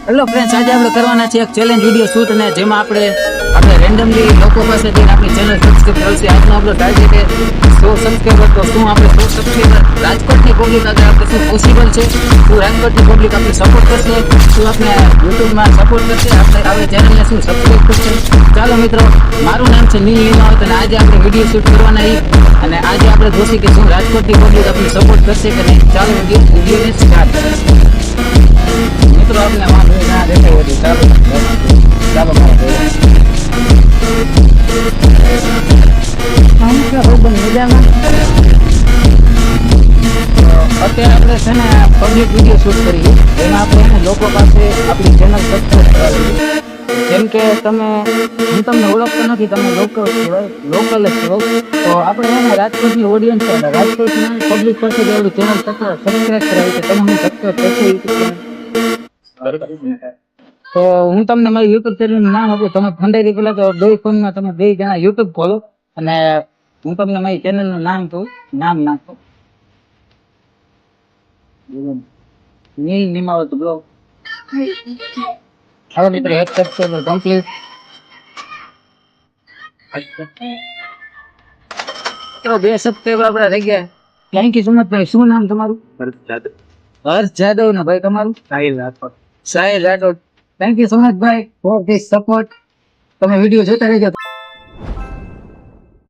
Hello friends, આજે આપણે કરવાના છે એક ચેલેન્જ વિડીયો શૂટ, અને જેમાં આપણે રેન્ડમલી લોકો પાસેથી આપણી ચેનલ સબસ્ક્રાઇબ કરશે. આજનો આપણો ટાર્ગેટ છે 100 સબસ્ક્રાઇબર. તો શું આપણે 100 સબસ્ક્રાઇબર રાજકોટની પબ્લિક આગળ આપણે શું પોસિબલ છે? શું રાજકોટની પબ્લિક આપણે સપોર્ટ કરશે? શું આપણે યુટ્યુબમાં સપોર્ટ કરશે? આપણે આપણી ચેનલને શું સબસ્ક્રાઇબ કરશે? ચાલો મિત્રો, મારું નામ છે નીલ લીમાવત અને આજે આપણે વિડીયો શૂટ કરવાના અને આજે આપણે જોશું કે શું રાજકોટની પબ્લિક આપણે સપોર્ટ કરશે કે નહીં. ચાલો વિડીયોને સ્ટાર્ટ કરીએ. મિત્રો આપણે વાંધો ના દેખાય બધું. ચાલો ચાલો મજામાં. અત્યારે આપણે છે ને પબ્લિક વિડીયો શૂટ કરીએ, એમાં આપણે લોકો પાસે આપણી ચેનલ સબસ્ક્રાઇબ કરાવીએ. જેમ કે હું તમને ઓળખતો નથી, તમે લોકલ કહેવાય, લોકલ જ કહો. તો આપણે એને રાજકોટની ઓડિયન્સ છે, રાજકોટની પબ્લિક પાસે આપણી ચેનલ સબસ્ક્રાઇબ કરાવી છે. તમે હું સબસ્ક્રાઇબ કરશો યુટ્યુબ ચેનલ? તો હું તમને મારી યુટ્યુબ ચેનલનું નામ આપું. તમે ફંડાઈ પેલા તો બે ફોનમાં તમે બે જણા યુટ્યુબ ખોલો અને હું તમને મારી ચેનલનું નામ કહું. નામ નાખો નીલ લીમાવત બ્લોગ. હવે મિત્રો એક સબસ્ક્રાઇબર કમ્પ્લીટ. તો 2 સબસ્ક્રાઇબર આપણા થઈ ગયા. થેન્ક યુ સો મચ ભાઈ. શું નામ તમારું? હર્ષ જાદવ. ને ભાઈ તમારું? Sahil Rathod. Thank you so much ભાઈ ફોર ધીસ સપોર્ટ. તમે વિડીયો જોતા રહેજો.